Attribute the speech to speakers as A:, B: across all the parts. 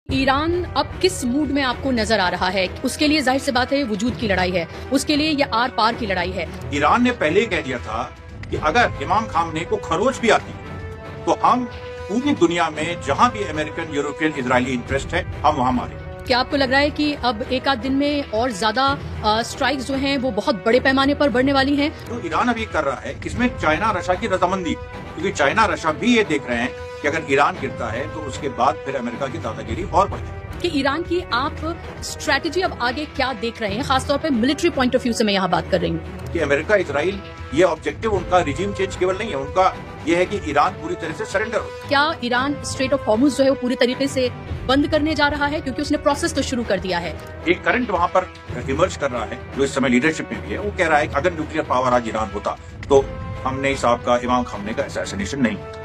A: Iran अब किस mood में आपको नजर आ रहा है? उसके लिए जाहिर सी बात है वजूद की लड़ाई है, उसके लिए ये आर पार की लड़ाई है।
B: ईरान ने पहले ही कह दिया था कि अगर इमाम खामने को खरोच भी आती तो हम पूरी दुनिया में जहां भी अमेरिकन, यूरोपियन, इजरायली इंटरेस्ट है हम वहां मारेंगे।
A: क्या आपको लग रहा है कि अब एक आध दिन में और ज्यादा स्ट्राइक्स जो हैं वो बहुत बड़े पैमाने पर बढ़ने वाली हैं?
B: तो ईरान अभी कर रहा है इसमें चाइना रशिया की रजामंदी, क्योंकि चाइना रशिया भी ये देख रहे हैं कि अगर ईरान गिरता है तो उसके बाद फिर अमेरिका की दादागिरी और बढ़ जाएगी।
A: कि ईरान की आप स्ट्रेटेजी अब आगे क्या देख रहे हैं, खासतौर पे मिलिट्री पॉइंट ऑफ व्यू से मैं यहाँ बात कर रही हूँ
B: कि अमेरिका, इजराइल, ये ऑब्जेक्टिव उनका रिजीम चेंज केवल नहीं है, उनका ये है कि ईरान पूरी तरह से सरेंडर हो।
A: क्या ईरान स्ट्रेट ऑफ हॉर्मुज जो है वो पूरी तरीके से बंद करने जा रहा है? क्योंकि उसने प्रोसेस तो शुरू कर दिया है।
B: एक करंट वहां पर इमर्ज कर रहा है जो इस समय लीडरशिप में भी है। वो कह रहा है कि अगर न्यूक्लियर पावर आज ईरान होता तो हमने साहब का, इमाम खामने का असैसिनेशन नहीं होता।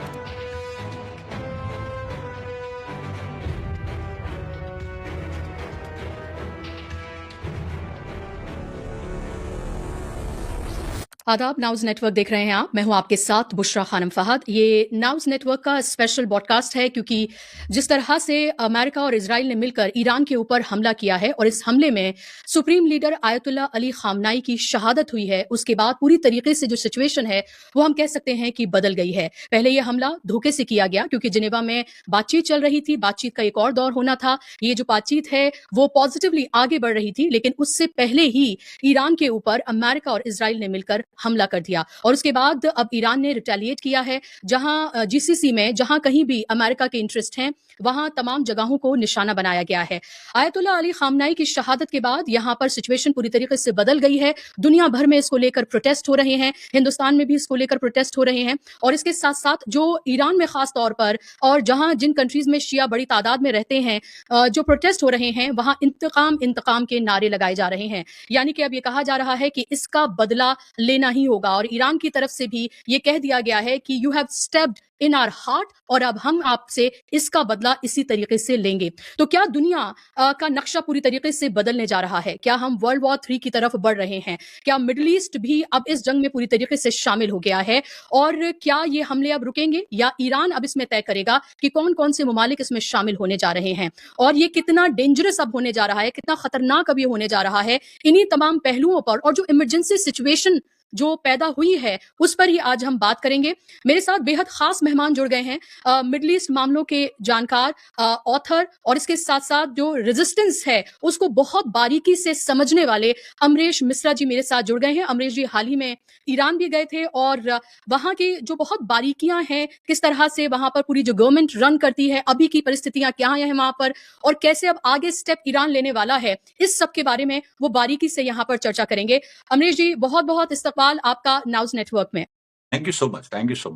A: आदाब, नाउज नेटवर्क देख रहे हैं आप। मैं हूं आपके साथ बुशरा खानम फहद। ये नाउज नेटवर्क का स्पेशल पॉडकास्ट है क्योंकि जिस तरह से अमेरिका और इजराइल ने मिलकर ईरान के ऊपर हमला किया है और इस हमले में सुप्रीम लीडर आयतुल्ला अली खामनाई की शहादत हुई है, उसके बाद पूरी तरीके से जो सिचुएशन है वो हम कह सकते हैं कि बदल गई है। पहले यह हमला धोखे से किया गया क्योंकि जिनेवा में बातचीत चल रही थी, बातचीत का एक और दौर होना था। ये जो बातचीत है वो पॉजिटिवली आगे बढ़ रही थी, लेकिन उससे पहले ही ईरान के ऊपर अमेरिका और इजराइल ने मिलकर हमला कर दिया और उसके बाद अब ईरान ने रिटेलिएट किया है। जहां जीसीसी में जहां कहीं भी अमेरिका के इंटरेस्ट हैं वहां तमाम जगहों को निशाना बनाया गया है। आयतुल्ला अली खामनाई की शहादत के बाद यहां पर सिचुएशन पूरी तरीके से बदल गई है। दुनिया भर में इसको लेकर प्रोटेस्ट हो रहे हैं, हिंदुस्तान में भी इसको लेकर प्रोटेस्ट हो रहे हैं और इसके साथ साथ जो ईरान में खास तौर पर और जहां जिन कंट्रीज में शिया बड़ी तादाद में रहते हैं, जो प्रोटेस्ट हो रहे हैं वहां इंतकाम इंतकाम के नारे लगाए जा रहे हैं। यानी कि अब यह कहा जा रहा है कि इसका बदला लेना ही होगा और ईरान की तरफ से भी यह कह दिया गया है कि you have stepped in our heart और अब हम आपसे इसका बदला इसी तरीके से लेंगे। तो क्या दुनिया का नक्शा पूरी तरीके से बदलने जा रहा है? क्या हम वर्ल्ड वॉर 3 की तरफ बढ़ रहे हैं? क्या मिडिल ईस्ट भी अब इस जंग में पूरी तरीके से शामिल हो गया है? और क्या ये हमले अब रुकेंगे या ईरान अब इसमें तय करेगा कि कौन कौन से ममालिक इसमें शामिल होने जा रहे हैं और ये कितना डेंजरस अब होने जा रहा है, कितना खतरनाक अब ये होने जा रहा है? इन्हीं तमाम पहलुओं पर और जो इमरजेंसी सिचुएशन जो पैदा हुई है उस पर ही आज हम बात करेंगे। मेरे साथ बेहद खास मेहमान जुड़ गए हैं, मिडिल ईस्ट मामलों के जानकार, ऑथर और इसके साथ साथ जो रेजिस्टेंस है उसको बहुत बारीकी से समझने वाले अमरीश मिश्रा जी मेरे साथ जुड़ गए हैं। अमरीश जी हाल ही में ईरान भी गए थे और वहां की जो बहुत बारीकियां हैं, किस तरह से वहां पर पूरी जो गवर्नमेंट रन करती है, अभी की परिस्थितियां क्या हैं वहां पर और कैसे अब आगे स्टेप ईरान लेने वाला है, इस सब के बारे में वो बारीकी से यहाँ पर चर्चा करेंगे। अमरीश जी, बहुत बहुत इस्तकबाल आपका नाउज नेटवर्क में।
B: Thank you so much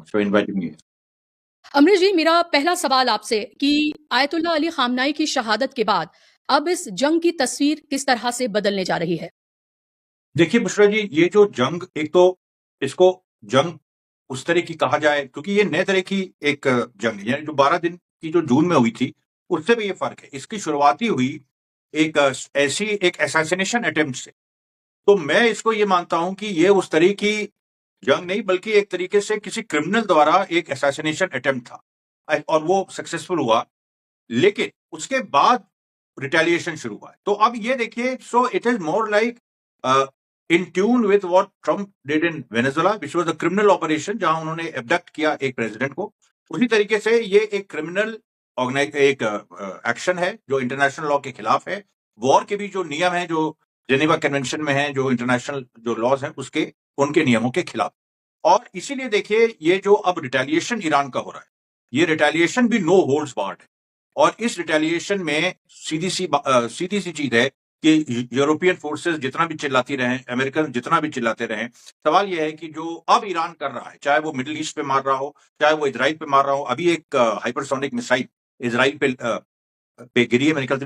B: for inviting me.
A: Amrish ji, मेरा पहला सवाल आपसे कि आयतुल्ला अली खामनाई की शहादत के बाद अब इस जंग की तस्वीर किस तरह से बदलने जा रही है?
B: देखिए बुशरा जी, ये जो जंग, एक तो इसको जंग उस तरह की कहा जाए क्योंकि ये नए तरह की एक जंग है, यानी जो 12 दिन की जो जून में हुई थी उससे भी ये फर्क है। इसकी शुरुआत ही हुई एक ऐसी एक असैसिनेशन अटेम्प्ट से। तो मैं इसको ये मानता हूं कि ये उस तरह की जंग नहीं बल्कि एक तरीके से किसी क्रिमिनल द्वारा एक असैसिनेशन अटेम्प्ट था और वो सक्सेसफुल हुआ, लेकिन उसके बाद रिटेलिएशन शुरू हुआ। तो अब ये देखिए, so it is more like in tune with what Trump did in Venezuela which was a criminal operation, जहां उन्होंने एब्डक्ट किया एक प्रेसिडेंट को। उसी तरीके से ये एक क्रिमिनल एक एक्शन है जो इंटरनेशनल लॉ के खिलाफ है। वॉर के भी जो नियम है, जो जेनेवा कन्वेंशन में है, जो इंटरनेशनल जो लॉज हैं उसके, उनके नियमों के खिलाफ। और इसीलिए देखिए, ये जो अब रिटेलिएशन ईरान का हो रहा है, ये रिटेलिएशन भी नो होल्ड्स बार्ड है। और इस रिटेलिएशन में सीधी सी चीज है कि यूरोपियन फोर्सेस जितना भी चिल्लाती रहे, अमेरिकन जितना भी चिल्लाते रहे, सवाल यह है कि जो अब ईरान कर रहा है, चाहे वो मिडिल ईस्ट पे मार रहा हो, चाहे वो इजराइल पे मार रहा हो। अभी एक हाइपरसोनिक मिसाइल इजराइल पे गिरी है, मेरे ख्याल से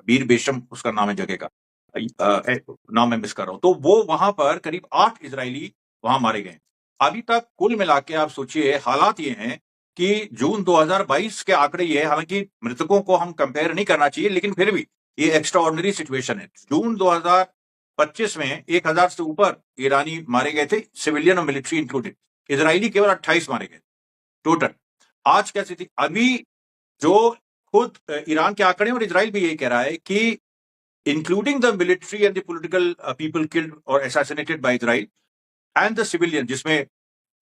B: बीर बेशम उसका नाम है जगह का, नाम मैं मिस कर रहा हूं। तो वो वहां पर करीब 8 इजरायली वहां मारे गए। अभी तक कुल मिला के आप सोचिए, हालात ये हैं कि जून 2022 के आंकड़े ये है, हालांकि मृतकों को हम कंपेयर नहीं करना चाहिए, लेकिन फिर भी ये एक्स्ट्रा ऑर्डिनरी सिचुएशन है। जून 2025 में 1000 से ऊपर ईरानी मारे गए थे, सिविलियन और मिलिट्री इंक्लूडेड। इजरायली केवल 28 मारे गए टोटल। आज क्या स्थिति, अभी जो खुद ईरान के आंकड़े और इजराइल भी यही कह रहा है कि including the military and the political people killed और assassinated by Israel and the civilian, जिसमें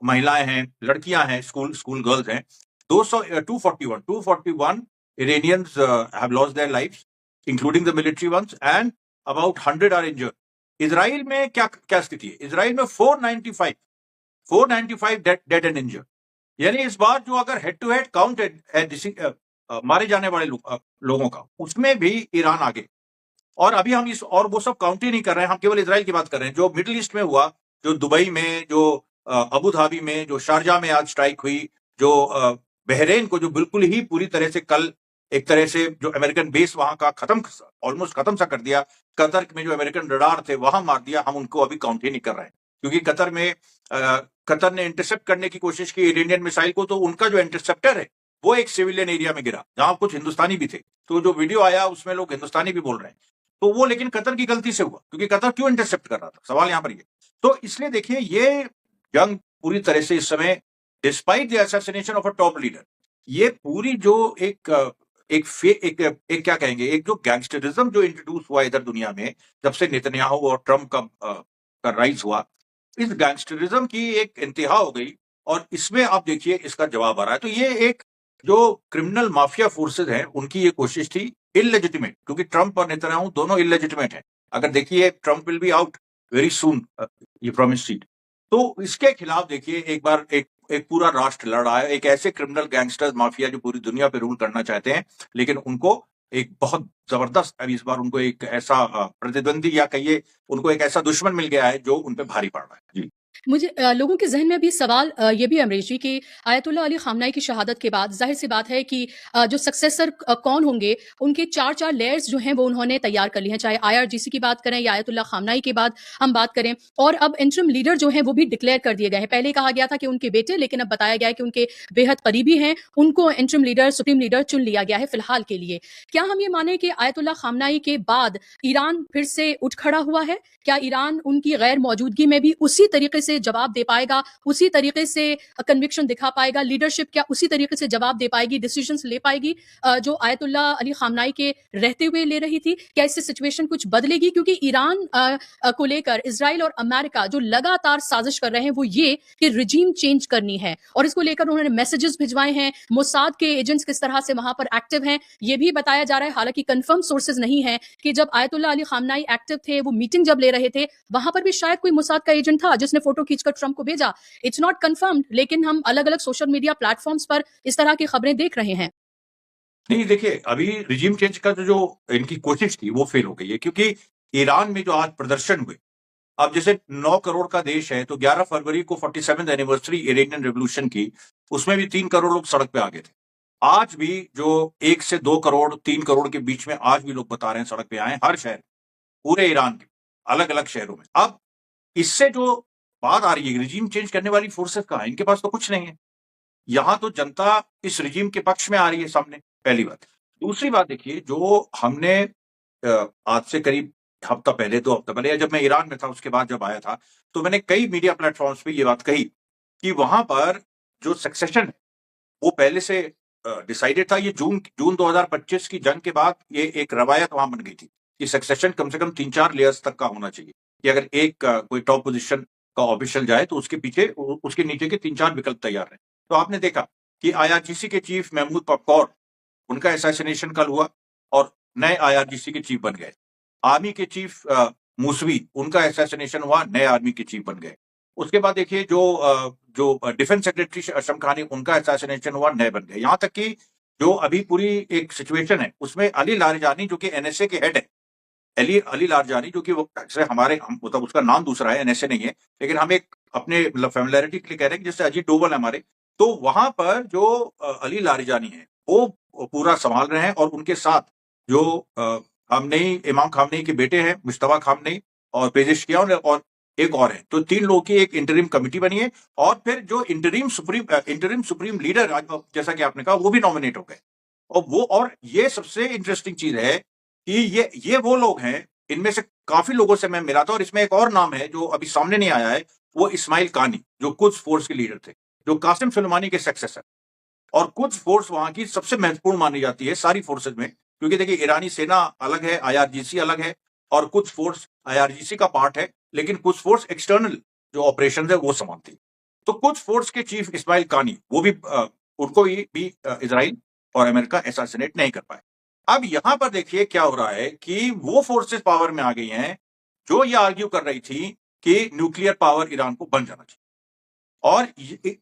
B: महिलाएं हैं, लड़कियां हैं, स्कूल गर्ल्स हैं, 241 Iranians have lost their lives, including the military ones, and about 100 are injured. Israel में क्या स्थिति है? इजराइल में 495 डेड एंड इंजर्ड। यानी इस बार जो अगर हेड टू हेड काउंट है मारे जाने वाले लोगों का, उसमें भी ईरान आगे। और अभी हम और वो सब काउंट ही नहीं कर रहे हैं, हम केवल इजराइल की बात कर रहे हैं। जो मिडिल ईस्ट में हुआ, जो दुबई में, जो अबू धाबी में, जो शारजा में आज स्ट्राइक हुई, जो बहरेन को जो बिल्कुल ही पूरी तरह से कल एक तरह से जो अमेरिकन बेस वहां का ऑलमोस्ट खत्म सा कर दिया, कतर में जो अमेरिकन रडार थे वहां मार दिया, हम उनको अभी काउंट ही नहीं कर रहे हैं। क्योंकि कतर ने इंटरसेप्ट करने की कोशिश की इरानियन मिसाइल को, तो उनका जो इंटरसेप्टर है वो एक सिविलियन एरिया में गिरा, जहां कुछ हिंदुस्तानी भी थे। तो जो वीडियो आया उसमें लोग हिंदुस्तानी भी बोल रहे हैं, तो वो लेकिन कतर की गलती से हुआ, क्योंकि कतर क्यों इंटरसेप्ट कर रहा था, सवाल यहां पर ये। तो इसलिए देखिए, ये जंग पूरी तरह से इस समय, despite the assassination of a top leader, ये पूरी जो एक क्या कहेंगे, एक जो गैंगस्टरिज्म जो इंट्रोड्यूस हुआ इधर दुनिया में जब से नेतन्याहू और ट्रम्प का राइज हुआ, इस गैंगस्टरिज्म की एक इंतहा हो गई। और इसमें आप देखिए इसका जवाब आ रहा है। तो ये एक जो क्रिमिनल माफिया फोर्सेज हैं, उनकी ये कोशिश थी इलेजिटिमेट, क्योंकि ट्रम्प और नेतन्याहू दोनों इलेजिटिमेट हैं। अगर देखिए, Trump will be out very soon, ये प्रॉमिस सीट। तो इसके खिलाफ देखिए एक बार एक पूरा राष्ट्र लड़ रहा है, एक ऐसे क्रिमिनल गैंगस्टर्स माफिया जो पूरी दुनिया पे रूल करना चाहते हैं, लेकिन उनको एक बहुत जबरदस्त, अभी इस बार उनको एक ऐसा प्रतिद्वंदी या कहिए उनको एक ऐसा दुश्मन मिल गया है जो उन पे भारी पड़ रहा है। जी।
A: मुझे लोगों के जहन में भी सवाल ये भी अमरीश जी कि आयतुल्ला अली खामनाई की शहादत के बाद जाहिर सी बात है कि जो सक्सेसर कौन होंगे, उनके 4 लेयर्स जो हैं वो उन्होंने तैयार कर लिए हैं, चाहे IRGC की बात करें या आयतुल्ला खामनाई के बाद हम बात करें। और अब इंटरिम लीडर जो हैं वो भी डिक्लेयर कर दिए गए हैं। पहले कहा गया था कि उनके बेटे, लेकिन अब बताया गया है कि उनके बेहद करीबी हैं, उनको इंटरिम लीडर, सुप्रीम लीडर चुन लिया गया है फिलहाल के लिए। क्या हम ये माने कि आयतुल्ला खामनाई के बाद ईरान फिर से उठ खड़ा हुआ है? क्या ईरान उनकी गैर मौजूदगी में भी उसी तरीके से जवाब दे पाएगा, उसी तरीके से कन्विक्शन दिखा पाएगा? लीडरशिप क्या उसी तरीके से जवाब दे पाएगी, डिसीजंस ले पाएगी जो आयतुल्ला अली खामनाई के रहते हुए ले रही थी? क्या इससे सिचुएशन कुछ बदलेगी? क्योंकि ईरान को लेकर इजराइल और अमेरिका जो लगातार साजिश कर रहे हैं वो ये कि रिजीम चेंज करनी है, और इसको लेकर उन्होंने मैसेजेस भिजवाए हैं। मोसाद के एजेंट्स किस तरह से वहां पर एक्टिव हैं ये भी बताया जा रहा है। हालांकि कंफर्म सोर्सेज नहीं है कि जब आयतुल्ला अली खामनाई एक्टिव थे, वो मीटिंग जब ले रहे थे, वहां पर भी शायद कोई मोसाद का एजेंट था जिसने फोटो खींचकर ट्रंप को भेजा। इट्स नॉट कंफर्म्ड, लेकिन हम अलग अलग सोशल मीडिया प्लेटफॉर्म्स पर इस तरह की खबरें देख रहे हैं।
B: नहीं, देखिए, अभी रिजीम चेंज का जो इनकी कोशिश थी वो फेल हो गई है, क्योंकि ईरान में जो आज प्रदर्शन हुए, अब जैसे 9 करोड़ का देश है, तो 11 फरवरी को 47th एनिवर्सरी इरानियन रेवोल्यूशन की, उसमें भी 3 करोड़ लोग सड़क पे आ गए थे। आज भी जो 1 से 2 करोड़ 3 करोड़ के बीच में आज भी लोग बता रहे हैं सड़क पे आए, हर शहर, पूरे ईरान के अलग अलग शहरों में। अब इससे जो बात आ रही है, रिजीम चेंज करने वाली फोर्सेस कहाँ है? इनके पास तो कुछ नहीं है। यहां तो जनता इस रिजीम के पक्ष में आ रही है सामने, पहली बात। दूसरी बात देखिए, जो हमने आज से करीब हफ्ता पहले, 2 हफ्ता पहले, या जब मैं ईरान में था उसके बाद जब आया था, तो मैंने कई मीडिया प्लेटफॉर्म्स पे ये बात कही कि वहां पर जो सक्सेशन है वो पहले से डिसाइडेड था। ये जून 2025 की जंग के बाद ये एक रवायत वहां बन गई थी कि सक्सेशन कम से कम 3-4 लेयर्स तक का होना चाहिए, कि अगर एक कोई टॉप पोजीशन का ऑफिशियल जाए तो उसके पीछे उसके नीचे के 3-4 विकल्प तैयार रहे। तो आपने देखा कि IRGC के चीफ महमूद पकौर, उनका असैसिनेशन कल हुआ और नए IRGC के चीफ बन गए। आर्मी के चीफ मूसवी, उनका असैसिनेशन हुआ, नए आर्मी के चीफ बन गए। उसके बाद देखिए जो डिफेंस सेक्रेटरी शमखानी, उनका असैसिनेशन हुआ, नए बन गए। यहां तक कि जो अभी पूरी एक सिचुएशन है उसमें अली लारजानी जो कि NSA के हेड है, अली लारजानी, जो कि वो हमारे मतलब उसका नाम दूसरा है, NSA नहीं है, लेकिन हम एक अपने मतलब फेमिलियरिटी के लिए कह रहे हैं कि जैसे अजीत डोवल है हमारे, तो वहां पर जो अली लारजानी है वो पूरा संभाल रहे हैं। और उनके साथ जो खामनेई, इमाम खामनेई के बेटे हैं मुश्तबा खामनेई और पेजेशकियान और एक और है, तो 3 लोगों की एक इंटरिम कमिटी बनी है। और फिर जो इंटरिम सुप्रीम लीडर, जैसा कि आपने कहा, वो भी नॉमिनेट हो गए। और ये सबसे इंटरेस्टिंग चीज है कि ये वो लोग हैं, इनमें से काफी लोगों से मैं मिला था, और इसमें एक और नाम है जो अभी सामने नहीं आया है, वो इस्माइल कानी, जो कुद्स फोर्स के लीडर थे, जो कासिम सुलेमानी के सक्सेसर। और कुछ फोर्स वहां की सबसे महत्वपूर्ण मानी जाती है सारी फोर्सेज में, क्योंकि देखिए ईरानी सेना अलग है, IRGC अलग है, और कुछ फोर्स IRGC का पार्ट है, लेकिन कुछ फोर्स एक्सटर्नल जो ऑपरेशन है वो संभालती है। तो कुछ फोर्स के चीफ इस्माइल कानी, वो भी उनको भी इजराइल और अमेरिका असैसिनेट नहीं कर पाए। अब यहां पर देखिए क्या हो रहा है कि वो फोर्सेस पावर में आ गई हैं जो ये आर्ग्यू कर रही थी कि न्यूक्लियर पावर ईरान को बन जाना चाहिए, और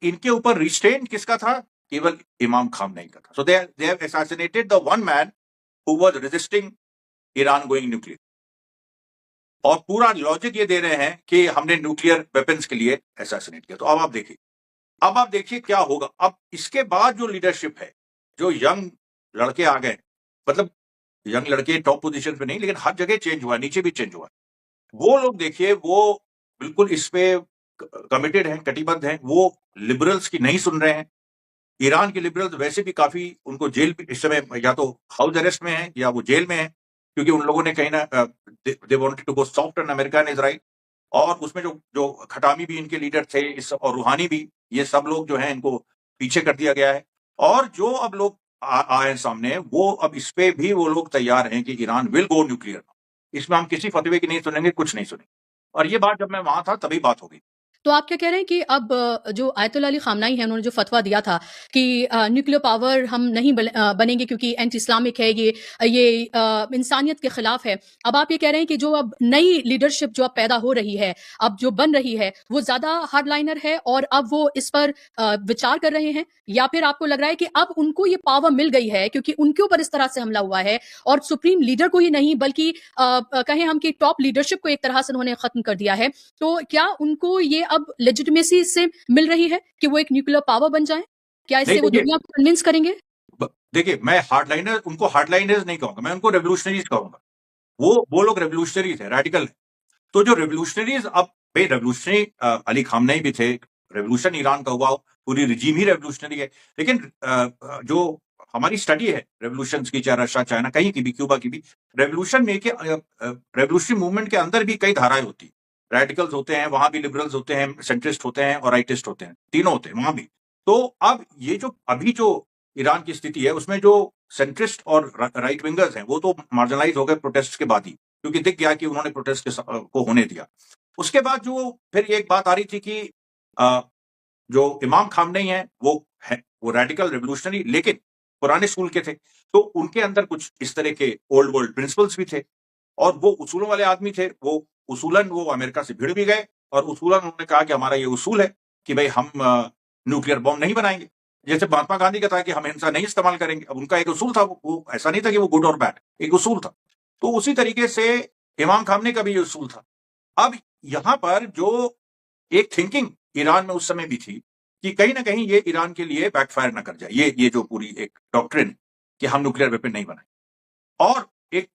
B: इनके ऊपर रिस्ट्रेंट किसका था? केवल इमाम खामनेई का था। So they have assassinated the one man who was resisting Iran going nuclear, और पूरा लॉजिक ये दे रहे हैं कि हमने न्यूक्लियर वेपन्स के लिए असैसिनेट किया। तो अब आप देखिए क्या होगा। अब इसके बाद जो लीडरशिप है, जो यंग लड़के आ गए, मतलब यंग लड़के टॉप पोजीशन पे नहीं, लेकिन हर जगह चेंज हुआ, नीचे भी चेंज हुआ, वो लोग देखिए वो बिल्कुल इस पे कमिटेड हैं, कटिबद्ध हैं। वो लिबरल्स की नहीं सुन रहे हैं। ईरान के लिबरल्स वैसे भी काफी, उनको जेल इस समय या तो हाउस अरेस्ट में है या वो जेल में है, क्योंकि उन लोगों ने कहीं ना they wanted to go soft on America and Israel. और उसमें जो जो खटामी भी इनके लीडर थे, और रूहानी भी, ये सब लोग जो हैं इनको पीछे कर दिया गया है। और जो अब लोग आए सामने, वो अब इस पे भी वो लोग तैयार हैं कि ईरान विल गो न्यूक्लियर। इसमें हम किसी फतवे की नहीं सुनेंगे, कुछ नहीं सुनेंगे। और ये बात जब मैं वहां था तभी बात होगी।
A: तो आप क्या कह रहे हैं कि अब जो आयतुल्लाह अली खामनाई है, उन्होंने जो फतवा दिया था कि न्यूक्लियर पावर हम नहीं बनेंगे क्योंकि एंटी इस्लामिक है, ये इंसानियत के खिलाफ है। अब आप ये कह रहे हैं कि जो अब नई लीडरशिप जो अब पैदा हो रही है, अब जो बन रही है, वो ज्यादा हार्डलाइनर है और अब वो इस पर विचार कर रहे हैं, या फिर आपको लग रहा है कि अब उनको ये पावर मिल गई है क्योंकि उनके ऊपर इस तरह से हमला हुआ है और सुप्रीम लीडर को ही नहीं बल्कि कहें हम कि टॉप लीडरशिप को एक तरह से उन्होंने खत्म कर दिया है। तो क्या उनको ये अब लेजिटिमेसी इससे मिल रही है कि वो एक न्यूक्लियर पावर बन जाएं? क्या
B: नहीं
A: इससे वो
B: देखिए,
A: दुनिया को कन्विंस करेंगे?
B: देखिए मैं उनको हार्डलाइनर्स नहीं कहूंगा, मैं उनको रेवोल्यूशनरीज कहूंगा। वो लोग रेवोल्यूशनरीज है, रेडिकल है। तो जो रेवोल्यूशनरीज, अब भाई रेवोल्यूशनरी अली खामनेई भी थे, रेवोल्यूशन ईरान का हुआ, पूरी रिजीम ही रेवोल्यूशनरी है। लेकिन जो हमारी स्टडी है रेवोल्यूशन की, चाहे रशिया, चाइना, कहीं की भी, क्यूबा की भी, रेवोल्यूशन में रेवोल्यूशनरी मूवमेंट के अंदर भी कई धाराएं होती, रेडिकल्स होते हैं, वहां भी लिबरल्स होते हैं, सेंट्रिस्ट होते हैं और राइटिस्ट होते हैं, तीनों होते हैं वहां भी। तो अब ये जो अभी जो ईरान की स्थिति है, उसमें जो सेंट्रिस्ट और राइट विंगर्स हैं वो तो मार्जिनलाइज हो गए प्रोटेस्ट के बाद ही, क्योंकि दिख गया कि उन्होंने प्रोटेस्ट को होने दिया। उसके बाद जो फिर एक बात आ रही थी कि जो इमाम खामनेई हैं वो रेडिकल रेवोल्यूशनरी, लेकिन पुराने स्कूल के थे, तो उनके अंदर कुछ इस तरह के ओल्ड वर्ल्ड प्रिंसिपल्स भी थे, और वो उसूलों वाले आदमी थे। वो उसूलन वो अमेरिका से भिड़ भी गए, और उसूलन उन्होंने कहा कि हमारा ये उसूल है कि भाई हम न्यूक्लियर बॉम्ब नहीं बनाएंगे, जैसे महात्मा गांधी का था कि हम हिंसा नहीं इस्तेमाल करेंगे। अब उनका एक उसूल था, वो ऐसा नहीं था कि वो गुड और बैड, एक उसूल था। तो उसी तरीके से इमाम खामनेई का भी ये उसूल था। अब यहां पर जो एक थिंकिंग ईरान में उस समय भी थी कि कहीं ना कहीं ये ईरान के लिए बैकफायर ना कर जाए, ये जो पूरी एक डॉक्ट्रिन कि हम न्यूक्लियर वेपन नहीं बनाए। और एक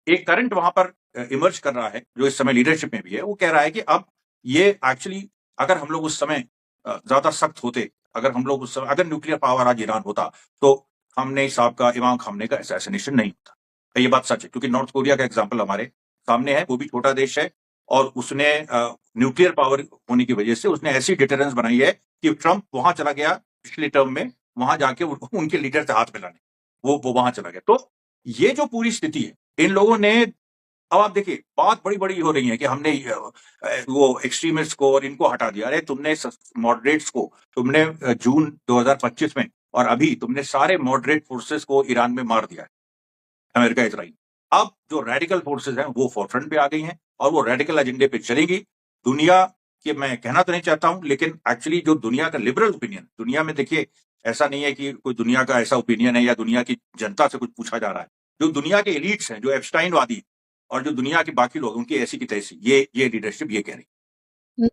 B: एक करंट वहां पर इमर्ज कर रहा है, जो इस समय लीडरशिप में भी है, वो कह रहा है कि अब ये एक्चुअली, अगर हम लोग उस समय ज्यादा सख्त होते, अगर हम लोग उस समय, अगर न्यूक्लियर पावर आज ईरान होता, तो खामनेई साहब का, इमाम खामनेई का असैसिनेशन नहीं होता। ये बात सच है, क्योंकि नॉर्थ कोरिया का एग्जाम्पल हमारे सामने है, वो भी छोटा देश है, और उसने न्यूक्लियर पावर होने की वजह से उसने ऐसी डिटरेंस बनाई है कि ट्रंप वहां चला गया पिछले टर्म में, वहां जाके उनके लीडर से हाथ मिलाने, वो वहां चला गया। तो ये जो पूरी स्थिति है, इन लोगों ने, अब आप देखिए बात बड़ी बड़ी हो रही है कि हमने वो एक्सट्रीमिस्ट को और इनको हटा दिया। अरे तुमने मॉडरेट्स को तुमने जून 2025 में, और अभी तुमने सारे मॉडरेट फोर्सेस को ईरान में मार दिया है, अमेरिका, इजराइल। अब जो रेडिकल फोर्सेस हैं वो फोरफ्रंट पे आ गई हैं, और वो रेडिकल एजेंडे पे चलेंगी। दुनिया के, मैं कहना तो नहीं चाहता हूं, लेकिन एक्चुअली जो दुनिया का लिबरल ओपिनियन, दुनिया में देखिए ऐसा नहीं है कि कोई दुनिया का ऐसा ओपिनियन है या दुनिया की जनता से कुछ पूछा जा रहा है। जो दुनिया के एलिट्स हैं, जो एप्स्टाइनवादी और जो दुनिया के बाकी लोग, उनकी ऐसी की तैसी ये लीडरशिप ये कह रही।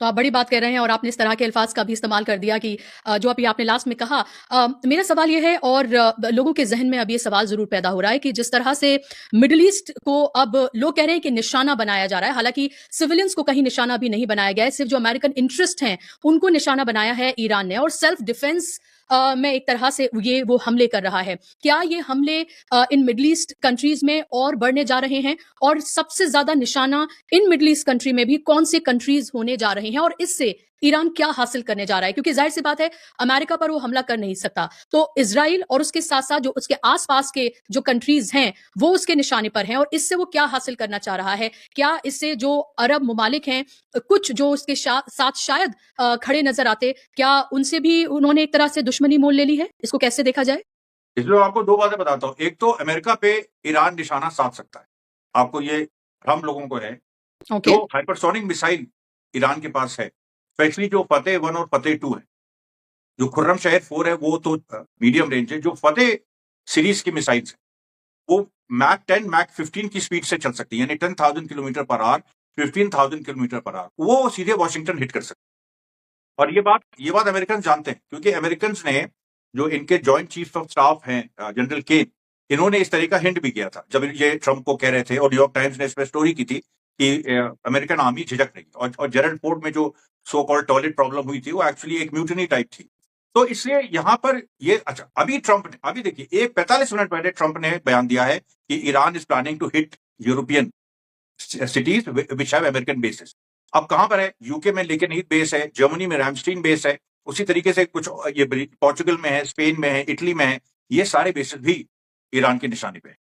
A: तो आप बड़ी बात कह रहे हैं और आपने इस तरह के अल्फाज का भी इस्तेमाल कर दिया कि जो अभी आपने लास्ट में कहा। मेरा सवाल ये है, और लोगों के जहन में अब ये सवाल जरूर पैदा हो रहा है कि जिस तरह से मिडिल ईस्ट को अब लोग कह रहे हैं कि निशाना बनाया जा रहा है, हालांकि सिविलियंस को कहीं निशाना भी नहीं बनाया गया है, सिर्फ जो अमेरिकन इंटरेस्ट हैं उनको निशाना बनाया है ईरान ने, और सेल्फ डिफेंस में एक तरह से ये वो हमले कर रहा है। क्या ये हमले इन मिडिल ईस्ट कंट्रीज में और बढ़ने जा रहे हैं, और सबसे ज्यादा निशाना इन मिडिल ईस्ट कंट्री में भी कौन से कंट्रीज होने जा रहे हैं, और इससे ईरान क्या हासिल करने जा रहा है? क्योंकि ज़ाहिर सी बात है, अमेरिका पर वो हमला कर नहीं सकता। तो इज़राइल और उसके साथ-साथ जो उसके आस-पास के जो कंट्रीज़ हैं, वो उसके निशाने पर हैं और इससे वो क्या हासिल करना चाह रहा है? क्या इससे जो अरब ममालिक हैं, कुछ जो उसके साथ शायद खड़े नज़र आते, क्या उनसे भी उन्होंने एक तरह से दुश्मनी मोल ले ली है? इसको कैसे देखा जाए?
B: इसमें मैं आपको 2 बातें बताता हूँ। एक तो अमेरिका पे ईरान निशाना साध सकता है। आपको ये भ्रम लोगों को है।
A: ओके।
B: जो हाइपरसोनिक मिसाइल ईरान के पास है, स्पेशली जो फतेह 1 और फतेह 2 है। जो खुर्रम शहर 4 है वो तो मीडियम रेंज है। जो फतेह सीरीज की मिसाइल्स है, वो मैक 10, मैक 15 की स्पीड से चल सकती है, यानी 10,000 kilometre per hour, 15,000 kilometre per hour. वो सीधे वॉशिंगटन हिट कर सकती है। और ये बात अमेरिकन जानते हैं, क्योंकि अमेरिकन ने जो इनके जॉइंट चीफ ऑफ स्टाफ हैं जनरल केन, इन्होंने इस तरह का हिंट भी किया था जब ये ट्रंप को कह रहे थे, और न्यूयॉर्क टाइम्स ने इस पर स्टोरी की थी कि अमेरिकन आर्मी झिझक रही। और जेरल्ड फोर्ड में जो सो कॉल्ड टॉयलेट प्रॉब्लम हुई थी, वो एक्चुअली एक म्यूटिनी टाइप थी। तो इसलिए यहां पर ये अच्छा, अभी देखिए, एक 45 मिनट पहले ट्रंप ने बयान दिया है कि Iran is planning to hit European cities which have American bases. अब कहां पर है? यूके में लेकिन एक बेस है, जर्मनी में रैमस्टीन बेस है, उसी तरीके से कुछ ये पोर्चुगल में है, स्पेन में है, इटली में है। ये सारे बेसिस भी ईरान के निशाने पे है।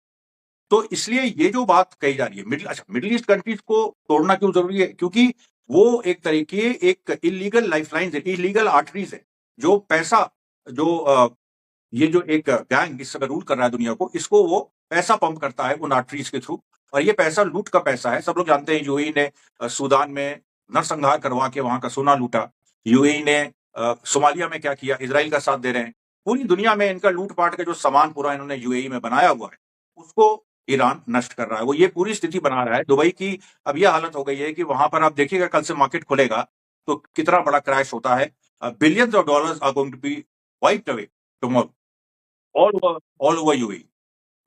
B: तो इसलिए ये जो बात कही जा रही है, मिडिल ईस्ट कंट्रीज को तोड़ना क्यों जरूरी है? क्योंकि वो एक इलीगल लाइफलाइंस है, इलीगल आर्टरीज है। जो पैसा, जो ये जो एक गैंग इस समय रूल कर रहा है दुनिया को, इसको वो पैसा पंप करता है उन आर्टरीज के थ्रू। और ये पैसा लूट का पैसा है। सब लोग जानते हैं यूएई ने सूडान में नरसंहार करवा के वहां का सोना लूटा। यूएई ने सोमालिया में क्या किया, इजराइल का साथ दे रहे हैं। पूरी दुनिया में इनका लूटपाट का जो सामान पूरा इन्होंने यूएई में बनाया हुआ है, उसको ईरान नष्ट कर रहा है। वो ये पूरी स्थिति बना रहा है। दुबई की अब यह हालत हो गई है कि वहां पर आप देखिएगा, कल से मार्केट खुलेगा तो कितना बड़ा क्रैश होता है। Billions of dollars are going to be wiped away tomorrow all over UAE.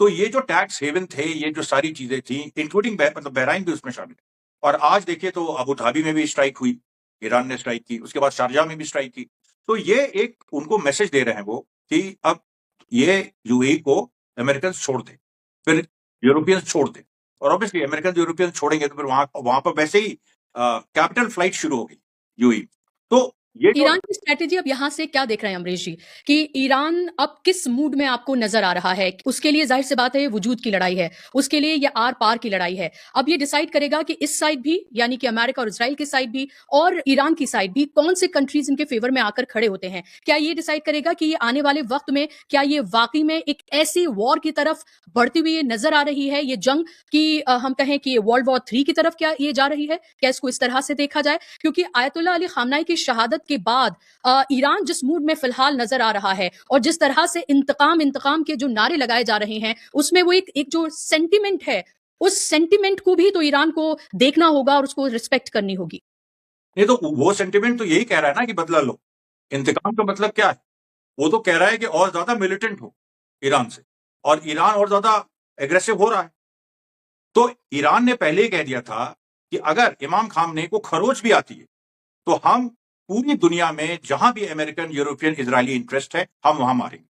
B: तो ये जो टैक्स हेवन थे, ये जो सारी चीजें थी, इंक्लूडिंग मतलब बहराइन भी उसमें शामिल है। और आज देखिए तो अबू धाबी में भी स्ट्राइक हुई, ईरान ने स्ट्राइक की, उसके बाद शारजाह में भी स्ट्राइक की। तो ये एक उनको मैसेज दे रहे हैं वो कि अब ये यूएई को अमेरिकन छोड़ दे, फिर यूरोपियंस छोड़ दे। और ऑब्वियसली अमेरिकन यूरोपियन छोड़ेंगे तो फिर वहां पर वैसे ही कैपिटल फ्लाइट शुरू हो गई यूएई। तो ये जो
A: ईरान की स्ट्रैटेजी अब यहां से क्या देख रहे हैं अमरीश जी, कि ईरान अब किस मूड में आपको नजर आ रहा है? उसके लिए जाहिर सी बात है, वजूद की लड़ाई है, उसके लिए ये आर पार की लड़ाई है। अब ये डिसाइड करेगा कि इस साइड भी, यानी कि अमेरिका और इसराइल की साइड भी और ईरान की साइड भी, कौन से कंट्रीज इनके फेवर में आकर खड़े होते हैं। क्या ये डिसाइड करेगा कि ये आने वाले वक्त में क्या ये वाकई में एक ऐसी वॉर की तरफ बढ़ती हुई ये नजर आ रही है, ये जंग की हम कहें कि वर्ल्ड वॉर 3 की तरफ क्या ये जा रही है? क्या इसको इस तरह से देखा जाए? क्योंकि आयतुल्लाह अली खामनाई की शहादत के बाद ईरान जिस मूड में फिलहाल नजर आ रहा है और जिस तरह से इंतकाम के जो नारे लगाए जा रहे हैं, उसमें वो एक जो सेंटिमेंट है, उस सेंटिमेंट को भी तो ईरान को देखना होगा और उसको रिस्पेक्ट करनी होगी।
B: नहीं, तो वो सेंटिमेंट तो यही कह रहा है ना कि बदला लो। इंतकाम का मतलब क्या है? वो तो कह रहा है कि और ज्यादा मिलिटेंट हो ईरान से, और ईरान और ज्यादा एग्रेसिव हो रहा है। तो ईरान ने पहले ही कह दिया था कि अगर इमाम खामनेई को खरोच भी आती है तो हम पूरी दुनिया में जहां भी अमेरिकन, यूरोपियन, इजरायली इंटरेस्ट है, हम वहां मारेंगे।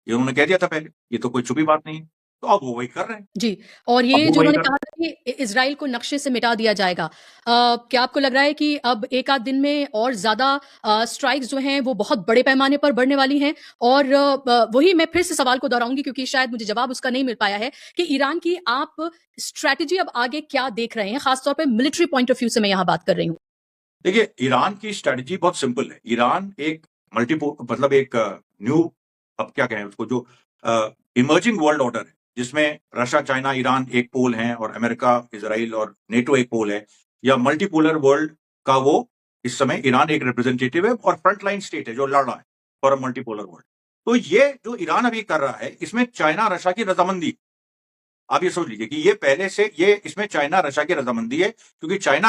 B: ये उन्होंने कह दिया था पहले। ये तो कोई छुपी बात नहीं है। तो अब वो वही कर रहे हैं।
A: जी, और
B: अब
A: ये
B: वो
A: जो
B: वही
A: उन्होंने
B: कर रहे
A: कहा था कि इज़राइल को नक्शे से मिटा दिया जाएगा। क्या आपको लग रहा है कि अब एक आध दिन में और ज़्यादा स्ट्राइक्स जो हैं वो बहुत बड़े पैमाने पर बढ़ने वाली हैं? और वही मैं फिर से सवाल को दोहराऊँगी क्योंकि शायद मुझे जवाब उसका नहीं मिल पाया है कि ईरान की आप स्ट्रैटेजी अब आगे क्या देख रहे हैं? खास तौर पे मिलिट्री पॉइंट ऑफ व्यू से मैं यहाँ बात कर रही हूँ।
B: देखिए, ईरान की स्ट्रेटजी बहुत सिंपल है। ईरान एक मतलब एक न्यू, अब क्या कहें उसको, जो इमर्जिंग वर्ल्ड ऑर्डर है, जिसमें रशिया, चाइना, ईरान एक पोल हैं और अमेरिका, इजराइल और नेटो एक पोल है, या मल्टीपोलर वर्ल्ड का वो इस समय ईरान एक रिप्रेजेंटेटिव है और फ्रंट लाइन स्टेट है जो लड़ रहा है फॉर अ मल्टीपोलर वर्ल्ड। तो ये जो ईरान अभी कर रहा है, इसमें चाइना रशिया की रजामंदी, आप ये सोच लीजिए कि ये पहले से, ये इसमें चाइना रशिया की रजामंदी है, क्योंकि चाइना